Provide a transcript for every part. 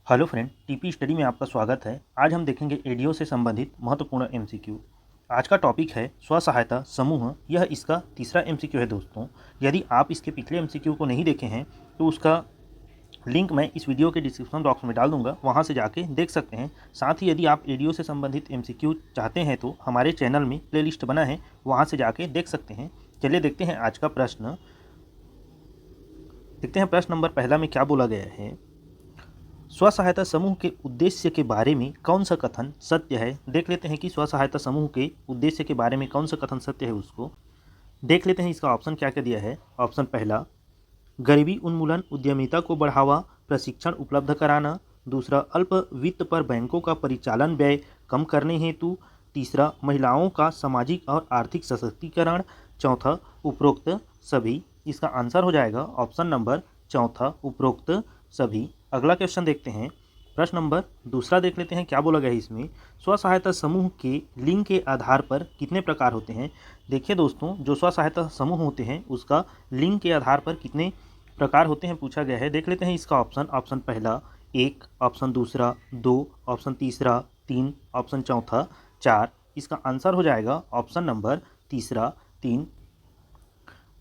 Hello friend, TP study में आपका स्वागत है। आज हम देखेंगे एडीओ से संबंधित महत्वपूर्ण एमसीक्यू। आज का टॉपिक है स्व सहायता समूह। यह इसका तीसरा एमसीक्यू है दोस्तों। यदि आप इसके पिछले एमसीक्यू को नहीं देखे हैं तो उसका लिंक मैं इस वीडियो के डिस्क्रिप्शन बॉक्स में डाल दूंगा, वहां से जाके देख सकते हैं। साथ ही यदि आप एडीओ से संबंधित एमसीक्यू चाहते हैं तो हमारे चैनल में प्लेलिस्ट बना है, वहाँ से जाके देख सकते हैं। चलिए देखते हैं आज का प्रश्न। देखते हैं प्रश्न नंबर पहला में क्या बोला गया है। स्व सहायता समूह के उद्देश्य के बारे में कौन सा कथन सत्य है। देख लेते हैं कि स्व सहायता समूह के उद्देश्य के बारे में कौन सा कथन सत्य है, उसको देख लेते हैं। इसका ऑप्शन क्या क्या दिया है। ऑप्शन पहला, गरीबी उन्मूलन, उद्यमिता को बढ़ावा, प्रशिक्षण उपलब्ध कराना। दूसरा, अल्प वित्त पर बैंकों का परिचालन व्यय कम करने हेतु। तीसरा, महिलाओं का सामाजिक और आर्थिक सशक्तिकरण। चौथा, उपरोक्त सभी। इसका आंसर हो जाएगा ऑप्शन नंबर चौथा, उपरोक्त सभी। अगला क्वेश्चन देखते हैं। प्रश्न नंबर दूसरा देख लेते हैं क्या बोला गया है इसमें। स्व सहायता समूह के लिंग के आधार पर कितने प्रकार होते हैं। देखिए दोस्तों, जो स्व सहायता समूह होते हैं उसका लिंग के आधार पर कितने प्रकार होते हैं पूछा गया है। देख लेते हैं इसका ऑप्शन। ऑप्शन पहला 1, ऑप्शन दूसरा 2, ऑप्शन तीसरा 3, ऑप्शन चौथा 4। इसका आंसर हो जाएगा ऑप्शन नंबर तीसरा 3।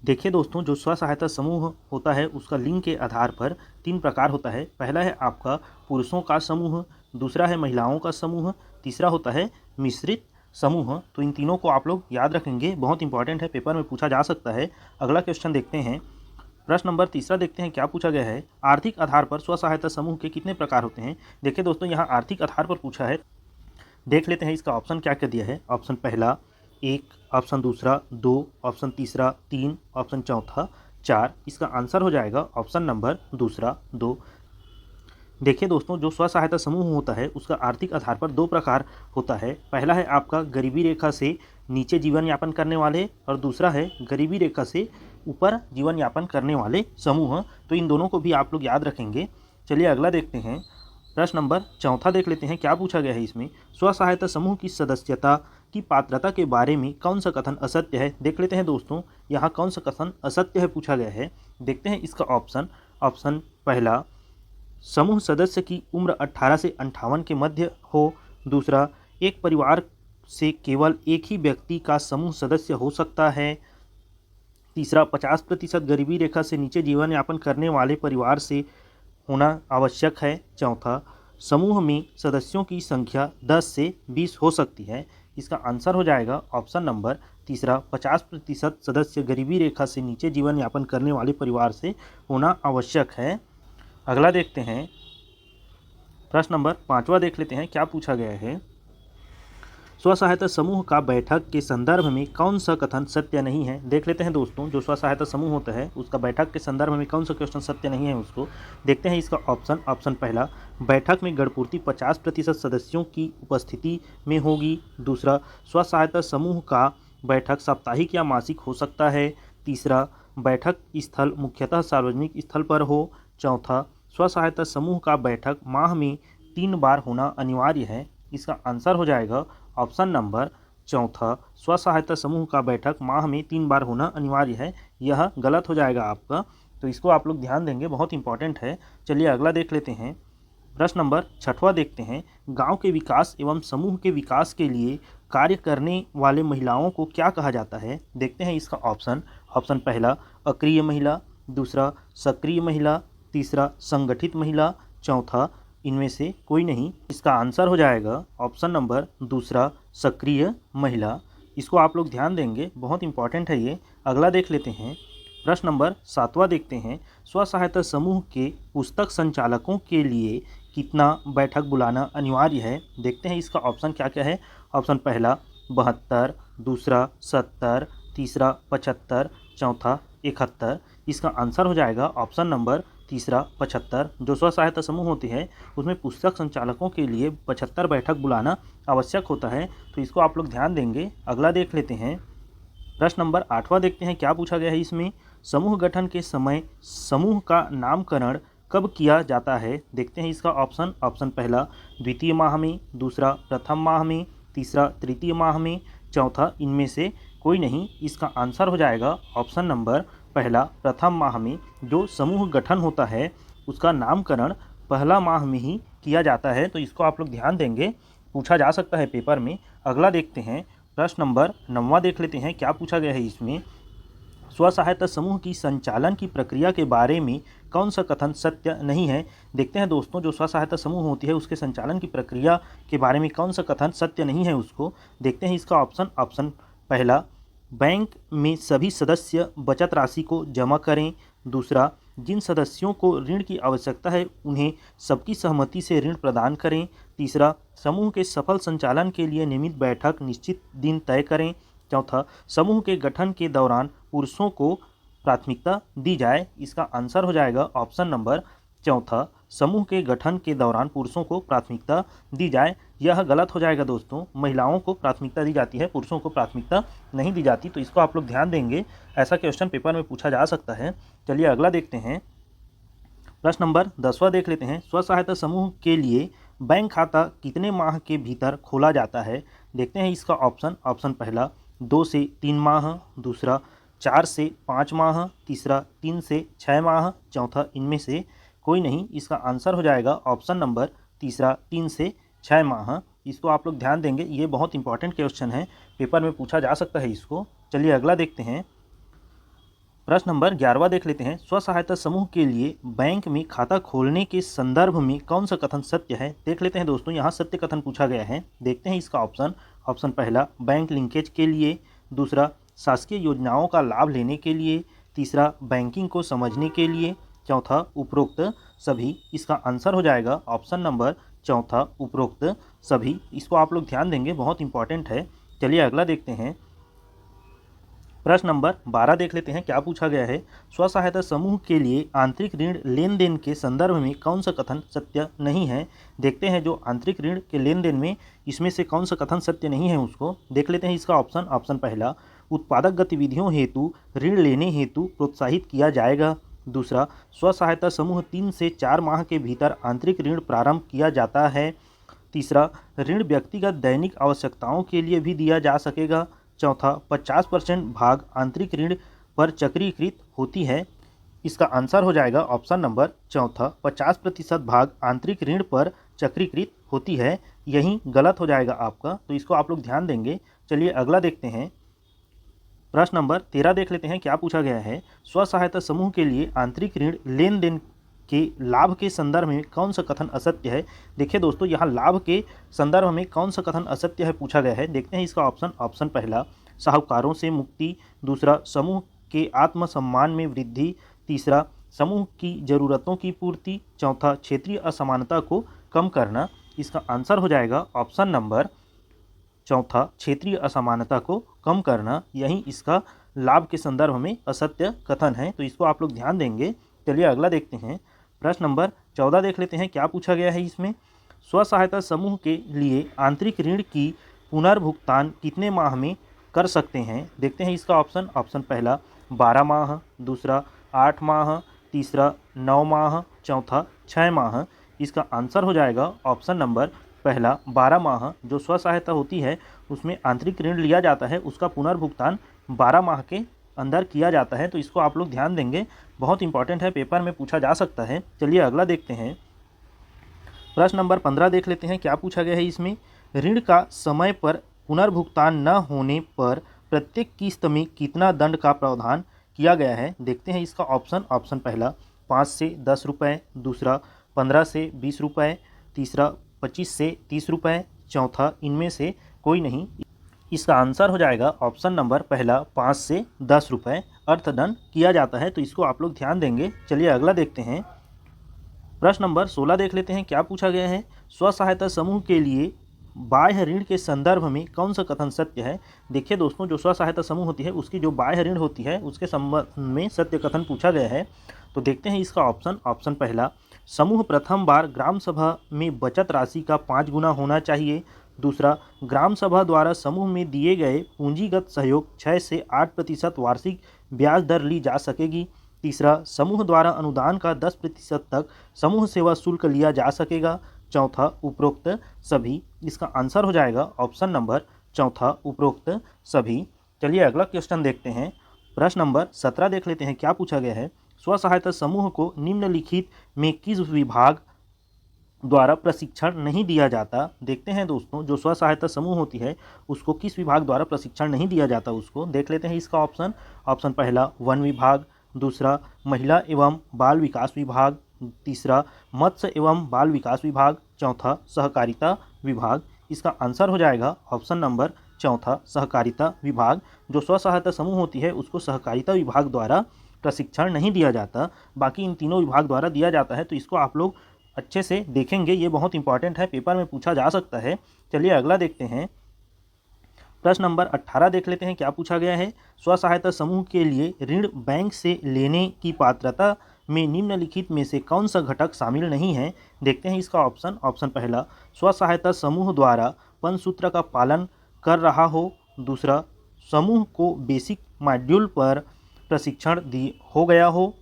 देखिए दोस्तों, जो स्व सहायता समूह होता है उसका लिंग के आधार पर 3 प्रकार होता है। पहला है आपका पुरुषों का समूह, दूसरा है महिलाओं का समूह, तीसरा होता है मिश्रित समूह। तो इन तीनों को आप लोग याद रखेंगे, बहुत इंपॉर्टेंट है, पेपर में पूछा जा सकता है। अगला क्वेश्चन देखते हैं। प्रश्न नंबर तीसरा देखते हैं क्या पूछा गया है। आर्थिक आधार पर स्व सहायता समूह के कितने प्रकार होते हैं। देखिए दोस्तों, यहाँ आर्थिक आधार पर पूछा है। देख लेते हैं इसका ऑप्शन क्या क्या दिया है। ऑप्शन पहला 1, ऑप्शन दूसरा 2, ऑप्शन तीसरा 3, ऑप्शन चौथा 4। इसका आंसर हो जाएगा ऑप्शन नंबर दूसरा 2। देखिए दोस्तों, जो स्व सहायता समूह होता है उसका आर्थिक आधार पर 2 प्रकार होता है। पहला है आपका गरीबी रेखा से नीचे जीवन यापन करने वाले, और दूसरा है गरीबी रेखा से ऊपर जीवन यापन करने वाले समूह। तो इन दोनों को भी आप लोग याद रखेंगे। चलिए अगला देखते हैं। प्रश्न नंबर चौथा देख लेते हैं क्या पूछा गया है इसमें। स्व सहायता समूह की सदस्यता की पात्रता के बारे में कौन सा कथन असत्य है। देख लेते हैं दोस्तों, यहाँ कौन सा कथन असत्य है पूछा गया है। देखते हैं इसका ऑप्शन। ऑप्शन पहला, समूह सदस्य की उम्र 18 से 58 के मध्य हो। दूसरा, एक परिवार से केवल एक ही व्यक्ति का समूह सदस्य हो सकता है। तीसरा, 50% गरीबी रेखा से नीचे जीवन यापन करने वाले परिवार से होना आवश्यक है। चौथा, समूह में सदस्यों की संख्या 10 से 20 हो सकती है। इसका आंसर हो जाएगा ऑप्शन नंबर तीसरा, 50% सदस्य गरीबी रेखा से नीचे जीवन यापन करने वाले परिवार से होना आवश्यक है। अगला देखते हैं। प्रश्न नंबर 5वां देख लेते हैं क्या पूछा गया है। स्व सहायता समूह का बैठक के संदर्भ में कौन सा कथन सत्य नहीं है। देख लेते हैं दोस्तों, जो स्व सहायता समूह होता है उसका बैठक के संदर्भ में कौन सा क्वेश्चन सत्य नहीं है उसको देखते हैं। इसका ऑप्शन। ऑप्शन पहला, बैठक में गणपूर्ति 50% सदस्यों की उपस्थिति में होगी। दूसरा, स्व सहायता समूह का बैठक साप्ताहिक या मासिक हो सकता है। तीसरा, बैठक स्थल मुख्यतः सार्वजनिक स्थल पर हो। चौथा, स्व सहायता समूह का बैठक माह में 3 बार होना अनिवार्य है। इसका आंसर हो जाएगा ऑप्शन नंबर चौथा, स्व सहायता समूह का बैठक माह में 3 बार होना अनिवार्य है। यह गलत हो जाएगा आपका, तो इसको आप लोग ध्यान देंगे, बहुत इंपॉर्टेंट है। चलिए अगला देख लेते हैं। प्रश्न नंबर 6वां देखते हैं। गांव के विकास एवं समूह के विकास के लिए कार्य करने वाले महिलाओं को क्या कहा जाता है। देखते हैं इसका ऑप्शन। ऑप्शन पहला, अक्रिय महिला। दूसरा, सक्रिय महिला। तीसरा, संगठित महिला। चौथा, इनमें से कोई नहीं। इसका आंसर हो जाएगा ऑप्शन नंबर दूसरा, सक्रिय महिला। इसको आप लोग ध्यान देंगे, बहुत इंपॉर्टेंट है ये। अगला देख लेते हैं। प्रश्न नंबर 7वां देखते हैं। स्व सहायता समूह के पुस्तक संचालकों के लिए कितना बैठक बुलाना अनिवार्य है। देखते हैं इसका ऑप्शन क्या क्या है। ऑप्शन पहला 72, दूसरा 70, तीसरा 75, चौथा 71। इसका आंसर हो जाएगा ऑप्शन नंबर तीसरा 75। जो स्व सहायता समूह होते हैं उसमें पुस्तक संचालकों के लिए 75 बैठक बुलाना आवश्यक होता है, तो इसको आप लोग ध्यान देंगे। अगला देख लेते हैं। प्रश्न नंबर 8वां देखते हैं क्या पूछा गया है इसमें। समूह गठन के समय समूह का नामकरण कब किया जाता है। देखते हैं इसका ऑप्शन। ऑप्शन पहला, द्वितीय माह में। दूसरा, प्रथम माह में। तीसरा, तृतीय माह में। चौथा, इनमें से कोई नहीं। इसका आंसर हो जाएगा ऑप्शन नंबर पहला, प्रथम माह में। जो समूह गठन होता है उसका नामकरण पहला माह में ही किया जाता है, तो इसको आप लोग ध्यान देंगे, पूछा जा सकता है पेपर में। अगला देखते हैं प्रश्न नंबर 9वां देख लेते हैं क्या पूछा गया है इसमें। स्व सहायता समूह की संचालन की प्रक्रिया के बारे में कौन सा कथन सत्य नहीं है। देखते हैं दोस्तों, जो स्व सहायता समूह होती है उसके संचालन की प्रक्रिया के बारे में कौन सा कथन सत्य नहीं है उसको देखते हैं। इसका ऑप्शन पहला, बैंक में सभी सदस्य बचत राशि को जमा करें। दूसरा, जिन सदस्यों को ऋण की आवश्यकता है उन्हें सबकी सहमति से ऋण प्रदान करें। तीसरा, समूह के सफल संचालन के लिए नियमित बैठक निश्चित दिन तय करें। चौथा, समूह के गठन के दौरान पुरुषों को प्राथमिकता दी जाए। इसका आंसर हो जाएगा ऑप्शन नंबर चौथा, समूह के गठन के दौरान पुरुषों को प्राथमिकता दी जाए। यह गलत हो जाएगा दोस्तों, महिलाओं को प्राथमिकता दी जाती है, पुरुषों को प्राथमिकता नहीं दी जाती। तो इसको आप लोग ध्यान देंगे, ऐसा क्वेश्चन पेपर में पूछा जा सकता है। चलिए अगला देखते हैं, प्रश्न नंबर 10वां देख लेते हैं। स्व सहायता समूह के लिए बैंक खाता कितने माह के भीतर खोला जाता है। देखते हैं इसका ऑप्शन पहला 2 से 3 माह, दूसरा 4 से 5 माह, तीसरा 3 से 6 माह, चौथा इनमें से कोई नहीं। इसका आंसर हो जाएगा ऑप्शन नंबर तीसरा 3 से 6 माह। इसको आप लोग ध्यान देंगे, ये बहुत इंपॉर्टेंट क्वेश्चन है, पेपर में पूछा जा सकता है इसको। चलिए अगला देखते हैं, प्रश्न नंबर 11वां देख लेते हैं। स्व सहायता समूह के लिए बैंक में खाता खोलने के संदर्भ में कौन सा कथन सत्य है। देख लेते हैं दोस्तों, यहाँ सत्य कथन पूछा गया है। देखते हैं इसका ऑप्शन पहला, बैंक लिंकेज के लिए। दूसरा, शासकीय योजनाओं का लाभ लेने के लिए। तीसरा, बैंकिंग को समझने के लिए। चौथा, उपरोक्त सभी। इसका आंसर हो जाएगा ऑप्शन नंबर चौथा, उपरोक्त सभी। इसको आप लोग ध्यान देंगे, बहुत इंपॉर्टेंट है। चलिए अगला देखते हैं, प्रश्न नंबर 12 देख लेते हैं क्या पूछा गया है। स्व सहायता समूह के लिए आंतरिक ऋण लेन देन के संदर्भ में कौन सा कथन सत्य नहीं है। देखते हैं जो आंतरिक ऋण के लेन देन में इसमें से कौन सा कथन सत्य नहीं है उसको देख लेते हैं। इसका ऑप्शन पहला, उत्पादक गतिविधियों हेतु ऋण लेने हेतु प्रोत्साहित किया जाएगा। दूसरा, स्व सहायता समूह 3 से 4 माह के भीतर आंतरिक ऋण प्रारंभ किया जाता है। तीसरा, ऋण व्यक्तिगत दैनिक आवश्यकताओं के लिए भी दिया जा सकेगा। चौथा, 50% भाग आंतरिक ऋण पर चक्रीकृत होती है। इसका आंसर हो जाएगा ऑप्शन नंबर चौथा, 50% भाग आंतरिक ऋण पर चक्रीकृत होती है। यही गलत हो जाएगा आपका, तो इसको आप लोग ध्यान देंगे। चलिए अगला देखते हैं, प्रश्न नंबर 13 देख लेते हैं क्या पूछा गया है। स्व सहायता समूह के लिए आंतरिक ऋण लेन देन के लाभ के संदर्भ में कौन सा कथन असत्य है। देखिए दोस्तों, यहाँ लाभ के संदर्भ में कौन सा कथन असत्य है पूछा गया है। देखते हैं इसका ऑप्शन पहला, साहूकारों से मुक्ति। दूसरा, समूह के आत्मसम्मान में वृद्धि। तीसरा, समूह की जरूरतों की पूर्ति। चौथा, क्षेत्रीय असमानता को कम करना। इसका आंसर हो जाएगा ऑप्शन नंबर चौथा, क्षेत्रीय असमानता को कम करना। यही इसका लाभ के संदर्भ में असत्य कथन है, तो इसको आप लोग ध्यान देंगे। चलिए अगला देखते हैं, प्रश्न नंबर 14 देख लेते हैं क्या पूछा गया है इसमें। स्व सहायता समूह के लिए आंतरिक ऋण की पुनर्भुगतान कितने माह में कर सकते हैं। देखते हैं इसका ऑप्शन पहला 12 माह, दूसरा 8 माह, तीसरा 9 माह, चौथा 6 माह। इसका आंसर हो जाएगा ऑप्शन नंबर पहला 12 माह। जो स्व सहायता होती है उसमें आंतरिक ऋण लिया जाता है, उसका पुनर्भुगतान 12 माह के अंदर किया जाता है, तो इसको आप लोग ध्यान देंगे, बहुत इंपॉर्टेंट है, पेपर में पूछा जा सकता है। चलिए अगला देखते हैं, प्रश्न नंबर 15 देख लेते हैं क्या पूछा गया है इसमें। ऋण का समय पर पुनर्भुगतान न होने पर प्रत्येक किस्त में कितना दंड का प्रावधान किया गया है। देखते हैं इसका ऑप्शन पहला 5 से 10 रुपये, दूसरा 15 से 20 रुपये, तीसरा 25 से 30 रुपये, चौथा इनमें से कोई नहीं। इसका आंसर हो जाएगा ऑप्शन नंबर पहला 5 से 10 रुपये अर्थदंड किया जाता है, तो इसको आप लोग ध्यान देंगे। चलिए अगला देखते हैं, प्रश्न नंबर 16 देख लेते हैं क्या पूछा गया है। स्व सहायता समूह के लिए बाह्य ऋण के संदर्भ में कौन सा कथन सत्य है। देखिए दोस्तों, जो स्व सहायता समूह होती है उसकी जो बाह्य ऋण होती है उसके संबंध में सत्य कथन पूछा गया है, तो देखते हैं इसका ऑप्शन पहला, समूह प्रथम बार ग्राम सभा में बचत राशि का 5 गुना होना चाहिए। दूसरा, ग्राम सभा द्वारा समूह में दिए गए पूंजीगत सहयोग 6 से 8% वार्षिक ब्याज दर ली जा सकेगी। तीसरा, समूह द्वारा अनुदान का 10% तक समूह सेवा शुल्क लिया जा सकेगा। चौथा, उपरोक्त सभी। इसका आंसर हो जाएगा ऑप्शन नंबर चौथा, उपरोक्त सभी। चलिए अगला क्वेश्चन देखते हैं, प्रश्न नंबर 17 देख लेते हैं क्या पूछा गया है। स्व सहायता समूह को निम्नलिखित में किस विभाग द्वारा प्रशिक्षण नहीं दिया जाता। देखते हैं दोस्तों, जो स्व सहायता समूह होती है उसको किस विभाग द्वारा प्रशिक्षण नहीं दिया जाता, उसको देख लेते हैं इसका ऑप्शन। ऑप्शन पहला वन विभाग, दूसरा महिला एवं बाल विकास विभाग, तीसरा मत्स्य एवं बाल विकास विभाग, चौथा सहकारिता विभाग। इसका आंसर हो जाएगा ऑप्शन नंबर चौथा, सहकारिता विभाग। जो स्व सहायता समूह होती है उसको सहकारिता विभाग द्वारा प्रशिक्षण नहीं दिया जाता, बाकी इन तीनों विभाग द्वारा दिया जाता है। तो इसको आप लोग अच्छे से देखेंगे, ये बहुत इंपॉर्टेंट है, पेपर में पूछा जा सकता है। चलिए अगला देखते हैं, प्रश्न नंबर 18 देख लेते हैं क्या पूछा गया है। स्व सहायता समूह के लिए ऋण बैंक से लेने की पात्रता में निम्नलिखित में से कौन सा घटक शामिल नहीं है। देखते हैं इसका ऑप्शन। ऑप्शन पहला, स्व सहायता समूह द्वारा पंचसूत्र का पालन कर रहा हो। दूसरा, समूह को बेसिक मॉड्यूल पर प्रशिक्षण हो गया हो।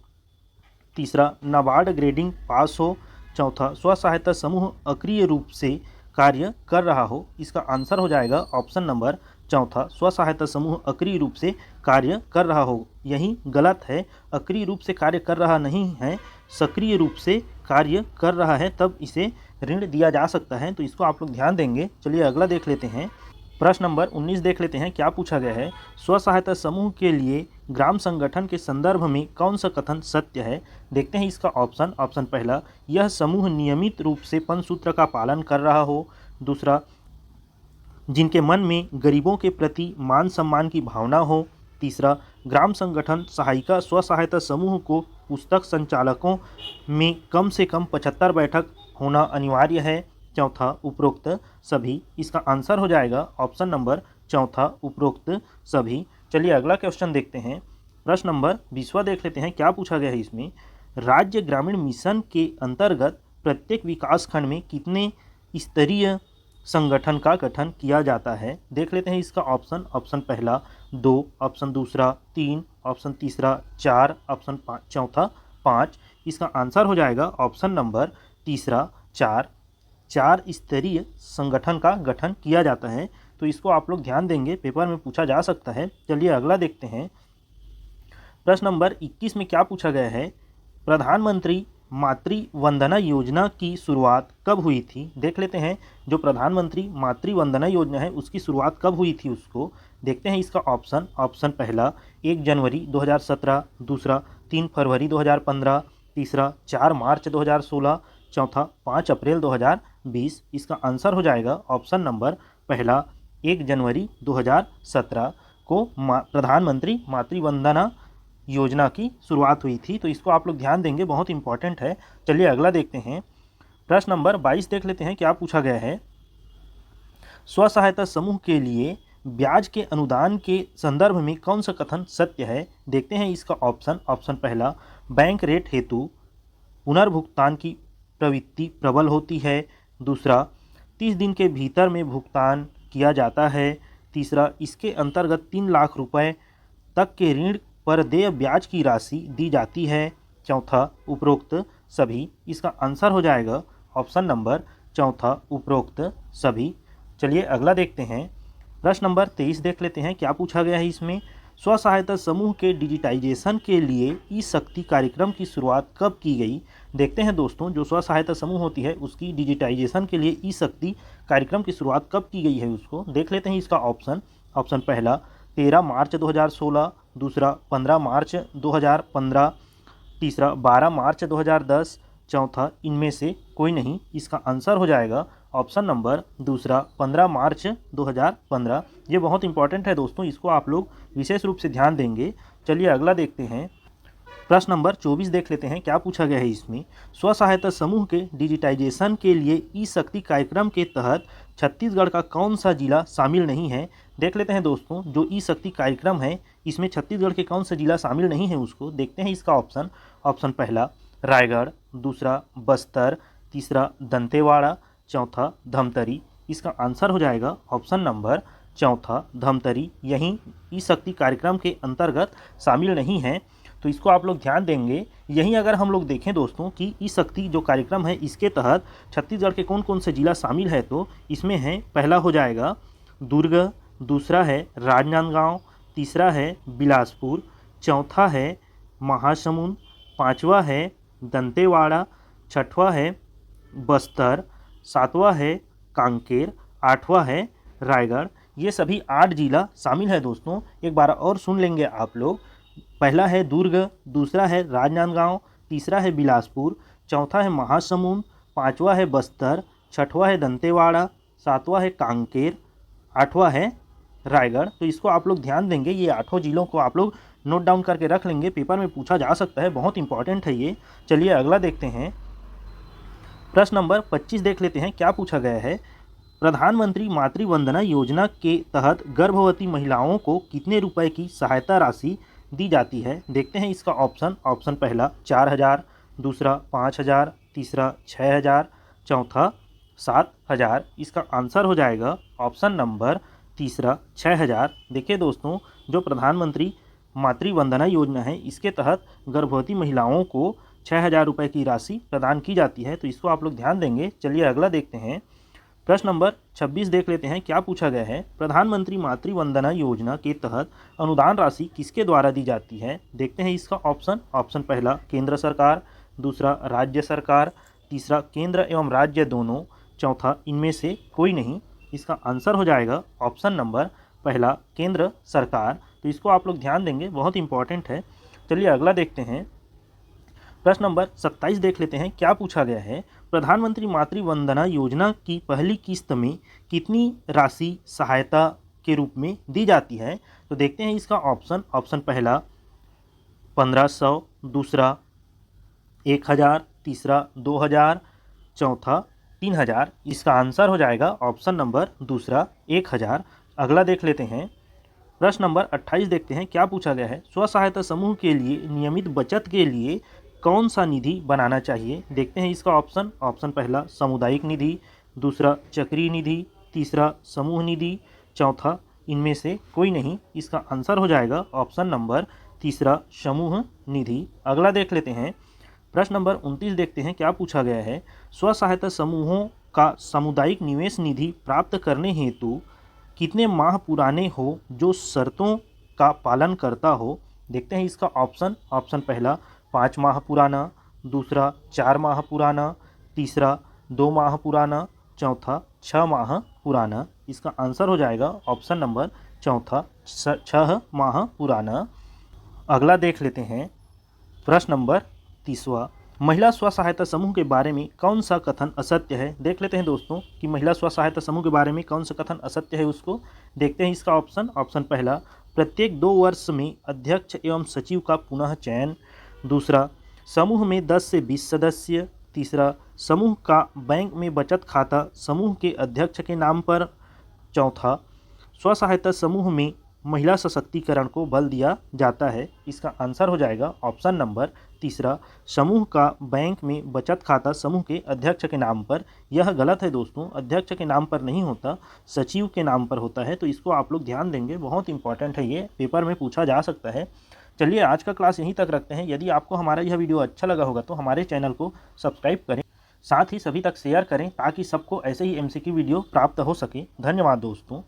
तीसरा, नाबार्ड ग्रेडिंग पास हो। चौथा, स्व सहायता समूह अक्रिय रूप से कार्य कर रहा हो। इसका आंसर हो जाएगा ऑप्शन नंबर चौथा, स्व सहायता समूह अक्रिय रूप से कार्य कर रहा हो। यही गलत है, अक्रिय रूप से कार्य कर रहा नहीं है, सक्रिय रूप से कार्य कर रहा है, तब इसे ऋण दिया जा सकता है। तो इसको आप लोग ध्यान देंगे। चलिए अगला देख लेते हैं, प्रश्न नंबर 19 देख लेते हैं क्या पूछा गया है। स्व सहायता समूह के लिए ग्राम संगठन के संदर्भ में कौन सा कथन सत्य है। देखते हैं इसका ऑप्शन। ऑप्शन पहला, यह समूह नियमित रूप से पंचसूत्र का पालन कर रहा हो। दूसरा, जिनके मन में गरीबों के प्रति मान सम्मान की भावना हो। तीसरा, ग्राम संगठन सहायिका स्व सहायता समूह को पुस्तक संचालकों में कम से कम 75 बैठक होना अनिवार्य है। चौथा, उपरोक्त सभी। इसका आंसर हो जाएगा ऑप्शन नंबर चौथा, उपरोक्त सभी। चलिए अगला क्वेश्चन देखते हैं, प्रश्न नंबर 20वां देख लेते हैं क्या पूछा गया है इसमें। राज्य ग्रामीण मिशन के अंतर्गत प्रत्येक विकास खंड में कितने स्तरीय संगठन का गठन किया जाता है। देख लेते हैं इसका ऑप्शन। ऑप्शन पहला 2, ऑप्शन दूसरा 3, ऑप्शन तीसरा 4, ऑप्शन चौथा 5। इसका आंसर हो जाएगा ऑप्शन नंबर तीसरा 4। 4 स्तरीय संगठन का गठन किया जाता है। तो इसको आप लोग ध्यान देंगे, पेपर में पूछा जा सकता है। चलिए अगला देखते हैं, प्रश्न नंबर 21 में क्या पूछा गया है। प्रधानमंत्री मातृ वंदना योजना की शुरुआत कब हुई थी। देख लेते हैं, जो प्रधानमंत्री मातृ वंदना योजना है उसकी शुरुआत कब हुई थी उसको। देखते हैं इसका ऑप्शन। ऑप्शन पहला 1 जनवरी 2017, दूसरा 3 फरवरी 2015, तीसरा 4 मार्च 2016, चौथा 5 अप्रैल 2020। इसका आंसर हो जाएगा ऑप्शन नंबर पहला 1 जनवरी 2017 को प्रधानमंत्री मातृ वंदना योजना की शुरुआत हुई थी। तो इसको आप लोग ध्यान देंगे, बहुत इंपॉर्टेंट है। चलिए अगला देखते हैं, प्रश्न नंबर 22 देख लेते हैं क्या पूछा गया है। स्व सहायता समूह के लिए ब्याज के अनुदान के संदर्भ में कौन सा कथन सत्य है। देखते हैं इसका ऑप्शन। ऑप्शन पहला, बैंक रेट हेतु पुनर्भुगतान की प्रवृत्ति प्रबल होती है। दूसरा, 30 दिन के भीतर में भुगतान किया जाता है। तीसरा, इसके अंतर्गत 3 लाख रुपए तक के ऋण पर देय ब्याज की राशि दी जाती है। चौथा, उपरोक्त सभी। इसका आंसर हो जाएगा ऑप्शन नंबर चौथा, उपरोक्त सभी। चलिए अगला देखते हैं, प्रश्न नंबर 23 देख लेते हैं क्या पूछा गया है इसमें। स्व सहायता समूह के डिजिटाइजेशन के लिए ई शक्ति कार्यक्रम की शुरुआत कब की गई। देखते हैं दोस्तों, जो स्व सहायता समूह होती है उसकी डिजिटाइजेशन के लिए ई शक्ति कार्यक्रम की शुरुआत कब की गई है उसको देख लेते हैं इसका ऑप्शन। ऑप्शन पहला 13 मार्च 2016, दूसरा 15 मार्च 2015, तीसरा 12 मार्च 2010, चौथा इनमें से कोई नहीं। इसका आंसर हो जाएगा ऑप्शन नंबर दूसरा 15 मार्च 2015। ये बहुत इंपॉर्टेंट है दोस्तों, इसको आप लोग विशेष रूप से ध्यान देंगे। चलिए अगला देखते हैं, प्रश्न नंबर 24 देख लेते हैं क्या पूछा गया है इसमें। स्व सहायता समूह के डिजिटाइजेशन के लिए ई शक्ति कार्यक्रम के तहत छत्तीसगढ़ का कौन सा जिला शामिल नहीं है। देख लेते हैं दोस्तों, जो ई शक्ति कार्यक्रम है इसमें छत्तीसगढ़ के कौन सा जिला शामिल नहीं है उसको देखते हैं इसका ऑप्शन। ऑप्शन पहला रायगढ़, दूसरा बस्तर, तीसरा दंतेवाड़ा, चौथा धमतरी। इसका आंसर हो जाएगा ऑप्शन नंबर चौथा, धमतरी। यही ई शक्ति कार्यक्रम के अंतर्गत शामिल नहीं है। तो इसको आप लोग ध्यान देंगे। यहीं अगर हम लोग देखें दोस्तों कि ई शक्ति जो कार्यक्रम है इसके तहत छत्तीसगढ़ के कौन कौन से जिला शामिल है, तो इसमें है पहला हो जाएगा दुर्ग, दूसरा है राजनांदगांव, तीसरा है बिलासपुर, चौथा है महासमुंद, पांचवा है दंतेवाड़ा, छठवा है बस्तर, 7वां है कांकेर, 8वां है रायगढ़। ये सभी 8 जिला शामिल है दोस्तों। एक बार और सुन लेंगे आप लोग। पहला है दुर्ग, दूसरा है राजनांदगांव, तीसरा है बिलासपुर, चौथा है महासमुंद, 5वां है बस्तर, 6वां है दंतेवाड़ा, 7वां है कांकेर, 8वां है रायगढ़। तो इसको आप लोग ध्यान देंगे, ये 8 जिलों को आप लोग नोट डाउन करके रख लेंगे, पेपर में पूछा जा सकता है, बहुत इंपॉर्टेंट है ये। चलिए अगला देखते हैं। प्रश्न नंबर 25 देख लेते हैं, क्या पूछा गया है। प्रधानमंत्री मातृ वंदना योजना के तहत गर्भवती महिलाओं को कितने रुपए की सहायता राशि दी जाती है। देखते हैं इसका ऑप्शन पहला 4,000, दूसरा 5,000, तीसरा 6,000, चौथा 7,000। इसका आंसर हो जाएगा ऑप्शन नंबर तीसरा 6,000। देखिए दोस्तों, जो प्रधानमंत्री मातृ वंदना योजना है, इसके तहत गर्भवती महिलाओं को 6,000 रुपये की राशि प्रदान की जाती है, तो इसको आप लोग ध्यान देंगे। चलिए अगला देखते हैं। प्रश्न नंबर 26 देख लेते हैं, क्या पूछा गया है। प्रधानमंत्री मातृ वंदना योजना के तहत अनुदान राशि किसके द्वारा दी जाती है। देखते हैं इसका ऑप्शन पहला केंद्र सरकार, दूसरा राज्य सरकार, तीसरा केंद्र एवं राज्य दोनों, चौथा इनमें से कोई नहीं। इसका आंसर हो जाएगा ऑप्शन नंबर पहला केंद्र सरकार। तो इसको आप लोग ध्यान देंगे, बहुत इंपॉर्टेंट है। चलिए अगला देखते हैं। प्रश्न नंबर 27 देख लेते हैं, क्या पूछा गया है। प्रधानमंत्री मातृ वंदना योजना की पहली किस्त में कितनी राशि सहायता के रूप में दी जाती है। तो देखते हैं इसका ऑप्शन पहला 1,500, दूसरा 1,000, तीसरा 2,000, चौथा 3,000। इसका आंसर हो जाएगा ऑप्शन नंबर दूसरा 1,000। अगला देख लेते हैं। प्रश्न नंबर 28 देखते हैं, क्या पूछा गया है। स्व सहायता समूह के लिए नियमित बचत के लिए कौन सा निधि बनाना चाहिए। देखते हैं इसका ऑप्शन पहला सामुदायिक निधि, दूसरा चक्रीय निधि, तीसरा समूह निधि, चौथा इनमें से कोई नहीं। इसका आंसर हो जाएगा ऑप्शन नंबर तीसरा समूह निधि। अगला देख लेते हैं। प्रश्न नंबर 29 देखते हैं, क्या पूछा गया है। स्व सहायता समूहों का सामुदायिक निवेश निधि प्राप्त करने हेतु कितने माह पुराने हो जो शर्तों का पालन करता हो। देखते हैं इसका ऑप्शन पहला 5 माह पुराना, दूसरा 4 माह पुराना, तीसरा 2 माह पुराना, चौथा 6 माह पुराना। इसका आंसर हो जाएगा ऑप्शन नंबर चौथा 6 माह पुराना। अगला देख लेते हैं। प्रश्न नंबर 30वां, महिला स्व सहायता समूह के बारे में कौन सा कथन असत्य है। देख लेते हैं दोस्तों कि महिला स्व सहायता समूह के बारे में कौन सा कथन असत्य है उसको। देखते हैं इसका ऑप्शन पहला प्रत्येक 2 वर्ष में अध्यक्ष एवं सचिव का पुनः चयन, दूसरा समूह में 10 से 20 सदस्य, तीसरा समूह का बैंक में बचत खाता समूह के अध्यक्ष के नाम पर, चौथा स्व सहायता समूह में महिला सशक्तिकरण को बल दिया जाता है। इसका आंसर हो जाएगा ऑप्शन नंबर तीसरा समूह का बैंक में बचत खाता समूह के अध्यक्ष के नाम पर। यह गलत है दोस्तों, अध्यक्ष के नाम पर नहीं होता, सचिव के नाम पर होता है। तो इसको आप लोग ध्यान देंगे, बहुत इंपॉर्टेंट है, ये पेपर में पूछा जा सकता है। चलिए आज का क्लास यहीं तक रखते हैं। यदि आपको हमारा यह वीडियो अच्छा लगा होगा तो हमारे चैनल को सब्सक्राइब करें, साथ ही सभी तक शेयर करें ताकि सबको ऐसे ही MCQ वीडियो प्राप्त हो सके। धन्यवाद दोस्तों।